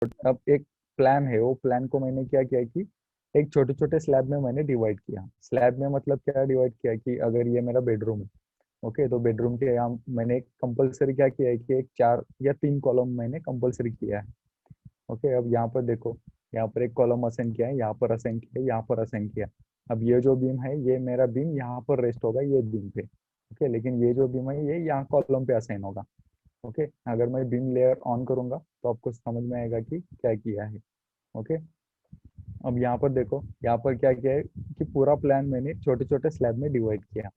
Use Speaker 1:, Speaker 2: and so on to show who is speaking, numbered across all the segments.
Speaker 1: अब एक प्लान है, वो प्लान को मैंने क्या किया कि एक छोटे छोटे स्लैब में मैंने डिवाइड किया। स्लैब में मतलब क्या डिवाइड किया कि अगर ये मेरा बेडरूम है, ओके, तो बेडरूम के यहाँ मैंने एक कंपलसरी क्या किया है कि एक 4 या 3 कॉलम मैंने कंपलसरी किया है। ओके, अब यहाँ पर देखो, यहाँ पर एक कॉलम असाइन किया है, यहाँ पर असाइन किया है, यहाँ पर असाइन किया। अब ये जो बीम है, ये मेरा बीम यहाँ पर रेस्ट होगा ये बीम पे। ओके, लेकिन ये जो बीम है ये यहाँ कॉलम पे असाइन होगा। ओके, अगर मैं बीम लेयर ऑन करूंगा तो आपको समझ में आएगा कि क्या किया है। ओके, अब यहाँ पर देखो, यहाँ पर क्या किया है कि पूरा प्लान मैंने छोटे छोटे स्लैब में डिवाइड किया।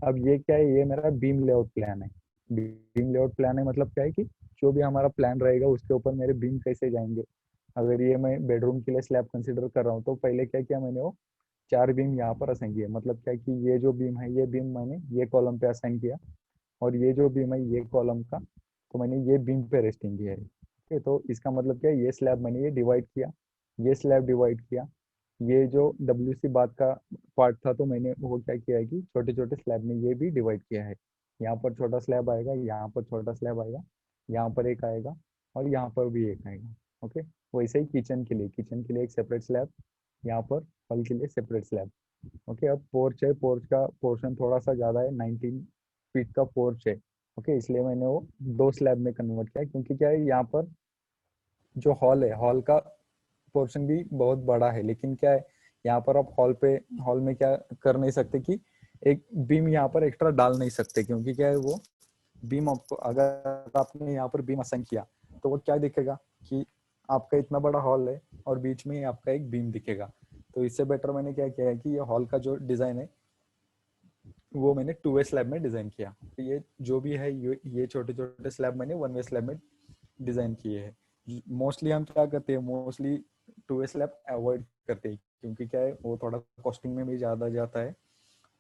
Speaker 1: अब ये क्या है, ये मेरा बीम लेआउट प्लान है। बीम लेआउट प्लान है मतलब क्या है कि जो भी हमारा प्लान रहेगा उसके ऊपर मेरे बीम कैसे जाएंगे। अगर ये मैं बेडरूम के लिए स्लैब कंसिडर कर रहा हूँ तो पहले क्या किया मैंने, वो 4 बीम यहाँ पर असाइन किए। मतलब क्या कि ये जो बीम है ये बीम मैंने ये कॉलम पे असाइन किया, और ये जो बीम है ये कॉलम का तो मैंने ये बीम पे रेस्टिंग किया है। ठीक है, तो इसका मतलब क्या है, ये स्लैब मैंने ये डिवाइड किया, ये स्लैब डिवाइड किया, ये जो डब्ल्यू सी बात का पार्ट था तो मैंने वो क्या किया है कि छोटे छोटे स्लैब में ये भी डिवाइड किया है। यहाँ पर छोटा स्लैब आएगा, यहाँ पर छोटा स्लैब आएगा, यहाँ पर एक आएगा, और यहाँ पर भी एक आएगा। ओके, वैसे ही किचन के लिए एक सेपरेट स्लैब, यहाँ पर हॉल के लिए सेपरेट स्लैब। ओके, अब पोर्च है, पोर्च का पोर्शन थोड़ा सा ज़्यादा है, 19 फीट का पोर्च है। ओके, इसलिए मैंने वो 2 स्लैब में कन्वर्ट किया, क्योंकि क्या है यहाँ पर जो हॉल है, हॉल का पोर्शन भी बहुत बड़ा है, लेकिन क्या है यहाँ पर आप हॉल में क्या कर नहीं सकते कि एक बीम यहाँ पर एक्स्ट्रा डाल नहीं सकते, क्योंकि क्या है वो बीम आपको, अगर आपने यहाँ पर बीम असाइन किया तो वो क्या दिखेगा कि आपका इतना बड़ा हॉल है और बीच में आपका एक बीम दिखेगा। तो इससे बेटर मैंने क्या किया है कि ये हॉल का जो डिजाइन है वो मैंने 2 वे स्लैब में डिजाइन किया। तो ये जो भी है ये छोटे छोटे स्लैब मैंने 1 वे स्लैब में डिजाइन किए हैं। मोस्टली हम क्या करते हैं, मोस्टली 2 वे स्लैब अवॉइड करते हैं, क्योंकि क्या है वो थोड़ा कॉस्टिंग में भी ज़्यादा जाता है,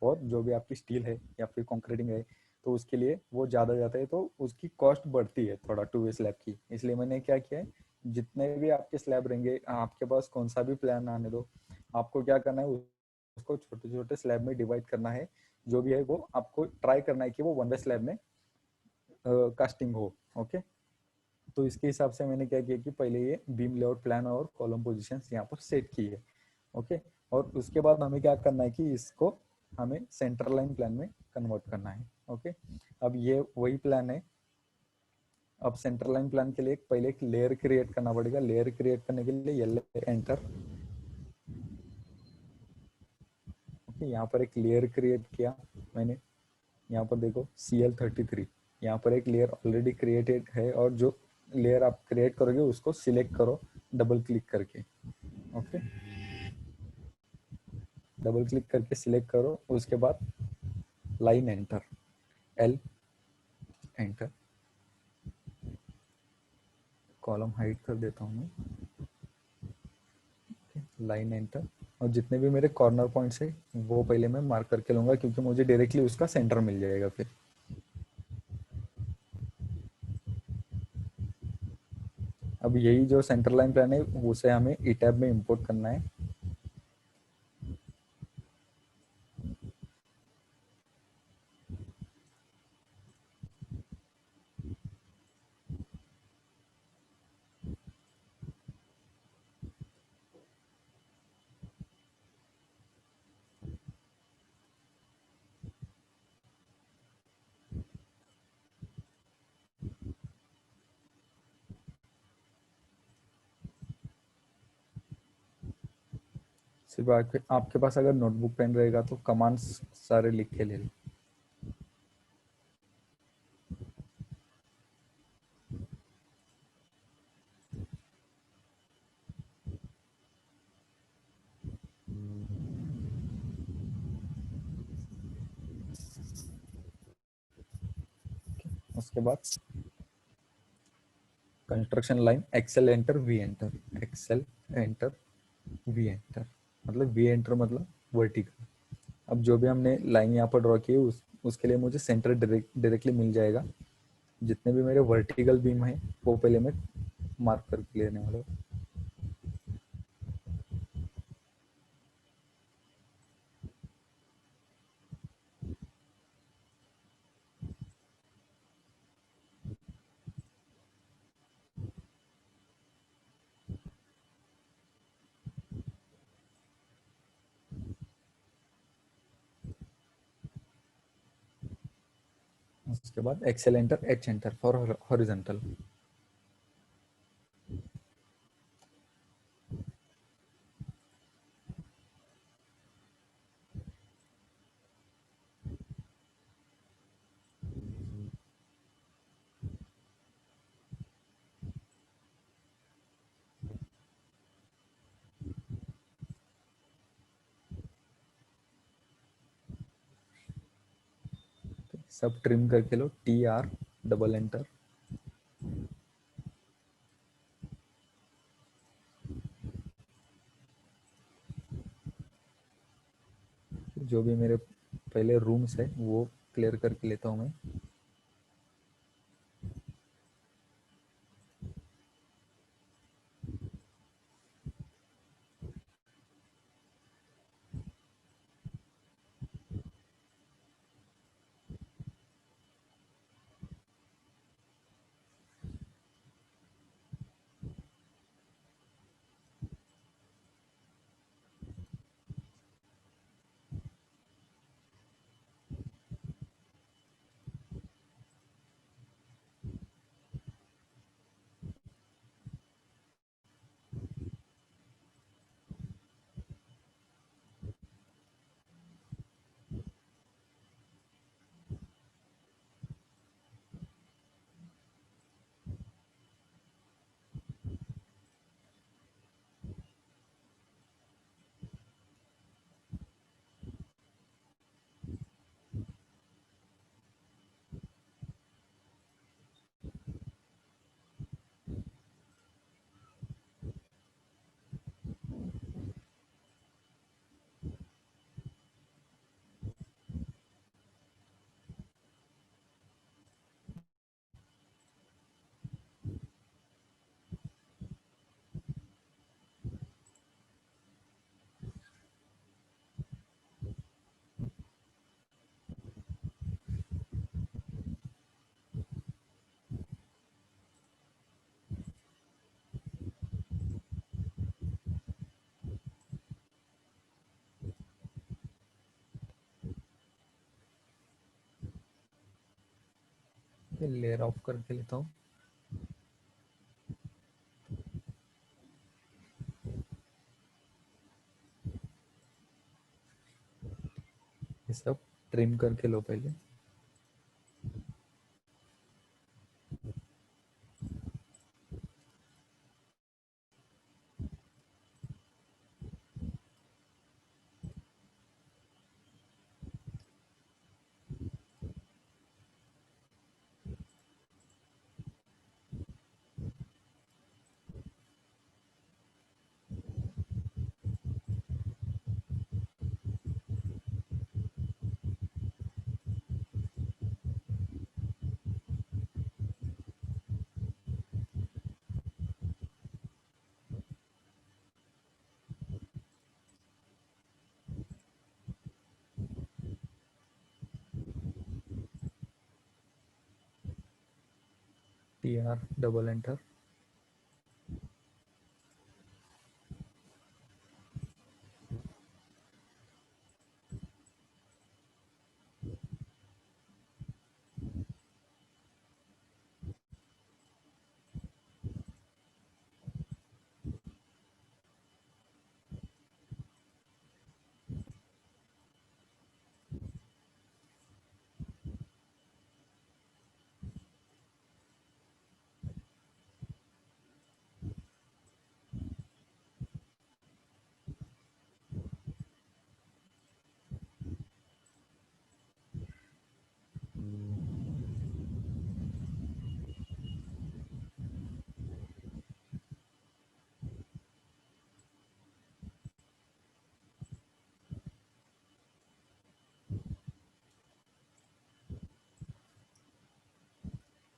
Speaker 1: और जो भी आपकी स्टील है या फिर कंक्रीटिंग है तो उसके लिए वो ज़्यादा जाता है, तो उसकी कॉस्ट बढ़ती है थोड़ा 2 वे स्लैब की। इसलिए मैंने क्या किया है, जितने भी आपके स्लैब रहेंगे, आपके पास कौन सा भी प्लान आने दो, आपको क्या करना है, उसको छोटे छोटे स्लैब में डिवाइड करना है। जो भी है वो आपको ट्राई करना है कि वो 1 वे स्लैब में कास्टिंग हो। ओके, तो इसके हिसाब से मैंने क्या किया कि पहले ये बीम लेआउट प्लान और कॉलम पोजीशंस यहाँ पर सेट की है। ओके, और उसके बाद हमें क्या करना है कि इसको हमें सेंटर लाइन प्लान में कन्वर्ट करना है। ओके, अब ये वही प्लान है। अब सेंटर लाइन प्लान के लिए पहले एक लेयर क्रिएट करना पड़ेगा। लेयर क्रिएट करने के लिए एंटर। ओके, यहाँ पर एक लेयर क्रिएट किया मैंने। यहाँ पर देखो CL33, यहाँ पर एक लेयर ऑलरेडी क्रिएटेड है, और जो लेयर आप क्रिएट करोगे उसको सिलेक्ट करो डबल क्लिक करके। ओके, डबल क्लिक करके सिलेक्ट करो, उसके बाद line enter, L enter, column hide कर देता हूँ मैं, लाइन एंटर। और जितने भी मेरे कॉर्नर पॉइंट्स है वो पहले मैं मार्क करके लूंगा, क्योंकि मुझे डायरेक्टली उसका सेंटर मिल जाएगा फिर। अब यही जो सेंटर लाइन प्लान है उसे हमें ई टैब में इंपोर्ट करना है। सिर्फ आपके पास अगर नोटबुक पेन रहेगा तो कमांड्स सारे लिख के ले लो। उसके बाद construction line Excel enter we enter, Excel enter we enter, मतलब वी एंटर मतलब वर्टिकल। अब जो भी हमने लाइन यहाँ पर ड्रॉ की है उसके लिए मुझे सेंटर डायरेक्टली मिल जाएगा। जितने भी मेरे वर्टिकल बीम है वो पहले मैं मार्क करके लेने वाला हूँ। उसके बाद Excel enter, H enter for horizontal. सब ट्रिम करके लो, TR डबल एंटर। जो भी मेरे पहले रूम्स है वो क्लियर करके लेता हूँ मैं। लेयर ऑफ करके लेता हूँ। ये सब ट्रिम करके लो पहले। TR double enter.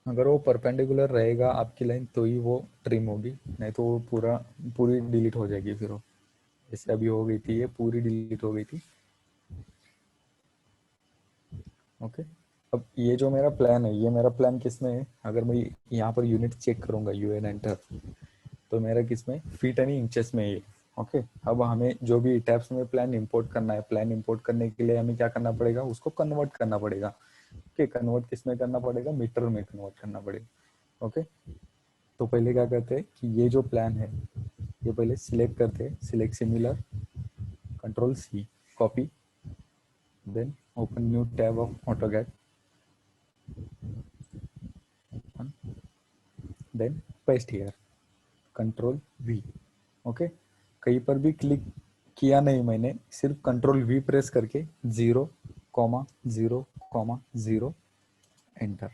Speaker 1: अगर वो परपेंडिकुलर रहेगा आपकी लाइन तो ही वो ट्रिम होगी, नहीं तो वो पूरी डिलीट हो जाएगी। फिर वो जैसे अभी हो गई थी, ये पूरी डिलीट हो गई थी। ओके, अब ये जो मेरा प्लान है, ये मेरा प्लान किस में है? अगर मैं यहाँ पर यूनिट चेक करूंगा, UN एंटर, तो मेरा किस में, फीट यानी इंचेस में है। ओके, अब हमें जो भी टैब्स में प्लान इंपोर्ट करना है, प्लान इंपोर्ट करने के लिए हमें क्या करना पड़ेगा, उसको कन्वर्ट करना पड़ेगा। ओके, कन्वर्ट किस में करना पड़ेगा, मीटर में कन्वर्ट करना पड़ेगा। ओके, तो पहले क्या करते हैं कि ये जो प्लान है ये पहले सिलेक्ट करते हैं, select similar, control C, copy, then open new tab of AutoCAD, then paste here, control V. Okay, कहीं पर भी क्लिक किया नहीं मैंने, सिर्फ कंट्रोल वी प्रेस करके 0,0,0 एंटर।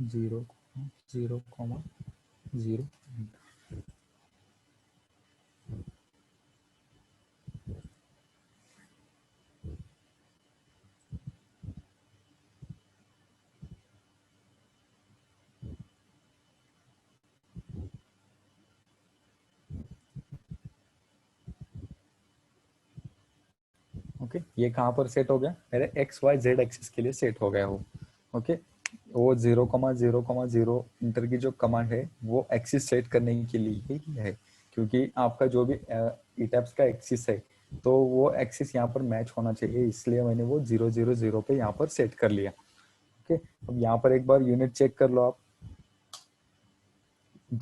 Speaker 1: 0,0,0। ओके, ये कहाँ पर सेट हो गया, मेरे XYZ एक्सिस के लिए सेट हो गया वो। ओके, वो 0,0,0 इंटर की जो कमांड है वो एक्सिस सेट करने के लिए ही है, क्योंकि आपका जो भी ईटैप्स का एक्सिस है तो वो एक्सिस यहाँ पर मैच होना चाहिए, इसलिए मैंने वो 0,0,0 पे यहाँ पर सेट कर लिया। ओके, अब यहाँ पर एक बार यूनिट चेक कर लो आप।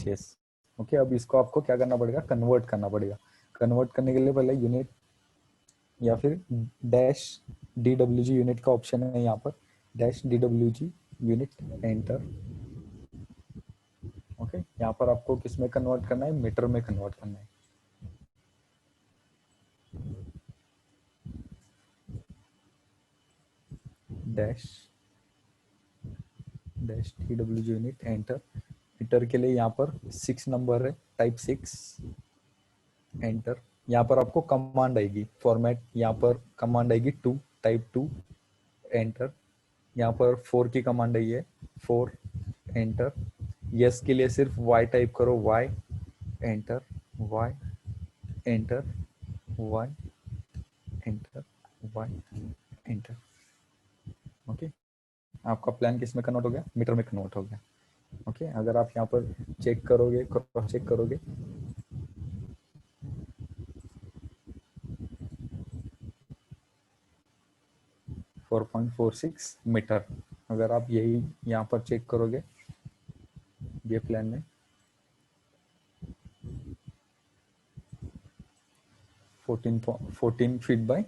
Speaker 1: यस। ओके, अब इसको आपको क्या करना पड़ेगा, कन्वर्ट करना पड़ेगा। कन्वर्ट करने के लिए पहले यूनिट या फिर डैश DWG यूनिट का ऑप्शन है यहाँ पर, dash DWG unit, enter. Okay, यहाँ पर आपको किस में कन्वर्ट करना है, मीटर में कन्वर्ट करना है। Dash dash DWG unit, enter. Metre के लिए यहाँ पर 6 नंबर है, टाइप 6, एंटर। यहाँ पर आपको कमांड आएगी फॉर्मेट, यहाँ पर कमांड आएगी 2, टाइप 2, एंटर। यहाँ पर 4 की कमांड आई है, 4, एंटर। यस के लिए सिर्फ Y टाइप करो, Y, enter, Y, enter, Y, enter, Y, enter. Okay, आपका प्लान किस में कन्वर्ट हो गया, मीटर में कन्वर्ट हो गया। ओके, अगर आप यहाँ पर चेक करोगे, क्रॉस चेक करोगे, फोर 4.46 मीटर। अगर आप यही यहाँ पर चेक करोगे ये प्लान में 14 फीट बाय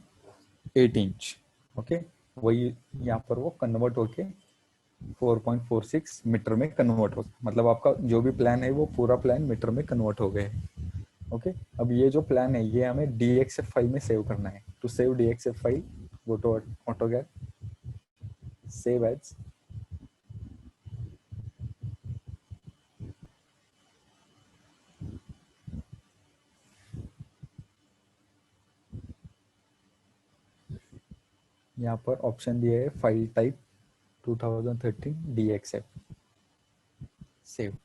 Speaker 1: 8 इंच। ओके, वही यहाँ पर वो कन्वर्ट होके 4.46 मीटर में कन्वर्ट हो, मतलब आपका जो भी प्लान है वो पूरा प्लान मीटर में कन्वर्ट हो गया है। ओके, अब ये जो प्लान है ये हमें DXF फाइल में सेव करना है। To save DXF file, go to AutoCAD, save as, यहाँ पर ऑप्शन दिया है file type 2013 DXF, save.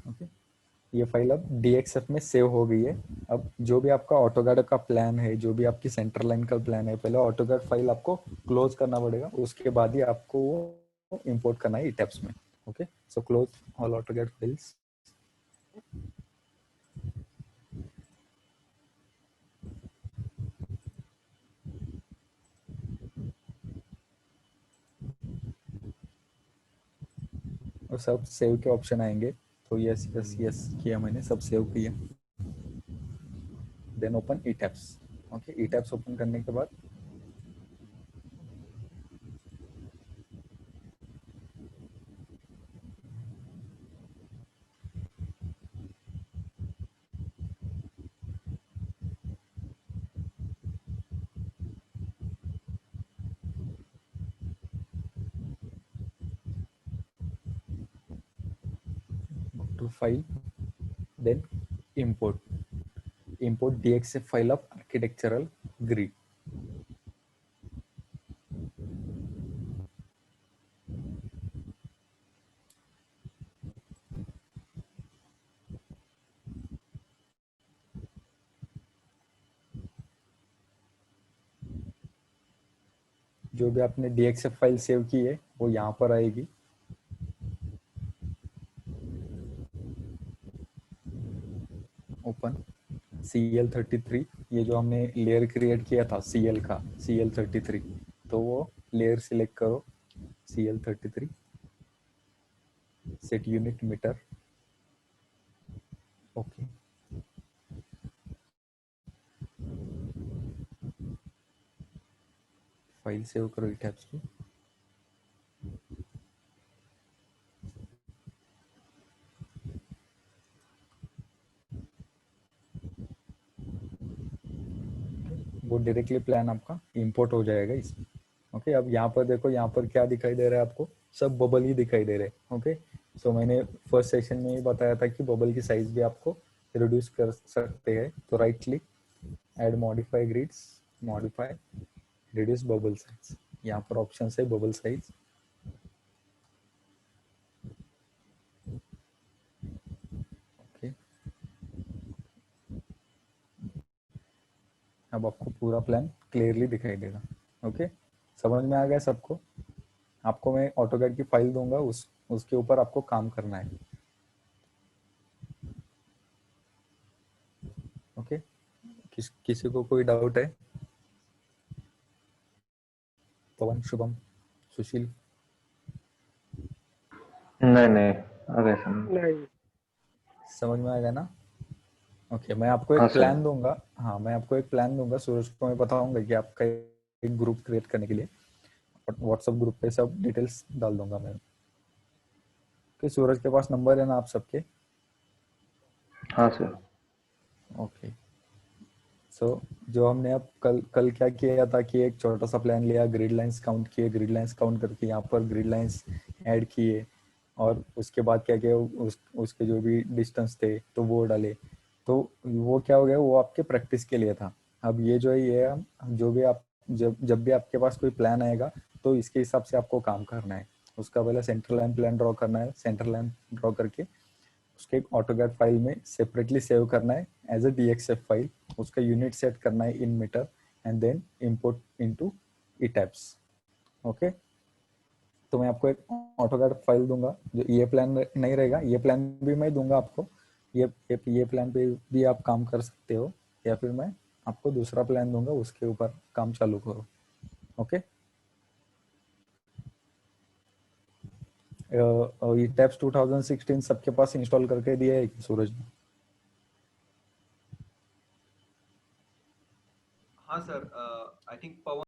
Speaker 1: Okay, ये फाइल अब DXF में सेव हो गई है। अब जो भी आपका AutoCAD का प्लान है, जो भी आपकी सेंटर लाइन का प्लान है, पहले AutoCAD फाइल आपको क्लोज करना पड़ेगा, उसके बाद ही आपको वो इंपोर्ट करना है ईटैप्स में। Okay, so close all AutoCAD files. और सब सेव के ऑप्शन आएंगे, तो यस यस यस किया मैंने, सब सेव किया। Then open ETABS. Okay, ETABS open करने के बाद to file, then import DXF file of architectural grid. जो भी आपने DXF फाइल सेव की है वो यहाँ पर आएगी। ओपन CL33, ये जो हमने लेयर क्रिएट किया था CL का, CL33, तो वो लेयर सिलेक्ट करो, CL33, set unit metre, okay. File save करो इटैब्स की। वो डायरेक्टली प्लान आपका इंपोर्ट हो जाएगा इसमें। ओके, अब यहाँ पर देखो, यहाँ पर क्या दिखाई दे रहा है आपको, सब बबल ही दिखाई दे रहे हैं। ओके, सो मैंने फर्स्ट सेशन में ही बताया था कि बबल की साइज भी आपको रिड्यूस कर सकते हैं। तो right click, add modify grids, modify reduce bubble size, यहाँ पर ऑप्शन है बबल साइज। ओके, अब आपको पूरा प्लान क्लियरली दिखाई देगा। ओके, समझ में आ गया सबको? आपको मैं ऑटोकैड की फाइल दूंगा, उसके ऊपर आपको काम करना है। ओके, किसी को कोई डाउट है? पवन, शुभम, सुशील?
Speaker 2: नहीं नहीं, आ गए समझ।
Speaker 3: नहीं।
Speaker 1: समझ में आ गया ना? ओके, मैं आपको एक
Speaker 2: हाँ सर।
Speaker 1: प्लान दूंगा। हाँ, मैं आपको एक प्लान दूंगा, सूरज को मैं बताऊंगा कि आपका एक ग्रुप क्रिएट करने के लिए व्हाट्सएप ग्रुप पे सब डिटेल्स डाल दूंगा मैं। कि सूरज के पास नंबर है ना आप सबके?
Speaker 2: हाँ सर।
Speaker 1: ओके, सो जो हमने अब कल कल क्या किया था कि एक छोटा सा प्लान लिया, ग्रिड लाइंस काउंट किए, ग्रिड लाइंस काउंट करके यहाँ पर ग्रिड लाइंस ऐड किए, और उसके बाद क्या किया, उसके जो भी डिस्टेंस थे तो वो डाले। तो वो क्या हो गया, वो आपके प्रैक्टिस के लिए था। अब ये जो है, ये जो भी आप जब जब भी आपके पास कोई प्लान आएगा तो इसके हिसाब से आपको काम करना है। उसका पहले सेंटर लाइन प्लान ड्रॉ करना है, सेंटर लाइन ड्रॉ करके उसके एक ऑटोकैड फाइल में सेपरेटली सेव करना है एज अ DXF फाइल। उसका यूनिट सेट करना है in meter, and then import into ETABS. Okay, तो मैं आपको एक ऑटोकैड फाइल दूंगा, जो ये प्लान नहीं रहेगा, ये प्लान भी मैं दूंगा आपको। ये प्लान पे भी आप काम कर सकते हो, या फिर मैं आपको दूसरा प्लान दूंगा, उसके ऊपर काम चालू करो। ओके, ये टैब्स 2016 सबके पास इंस्टॉल करके दिया है सूरज ने?
Speaker 4: हाँ सर, आई थिंक पवन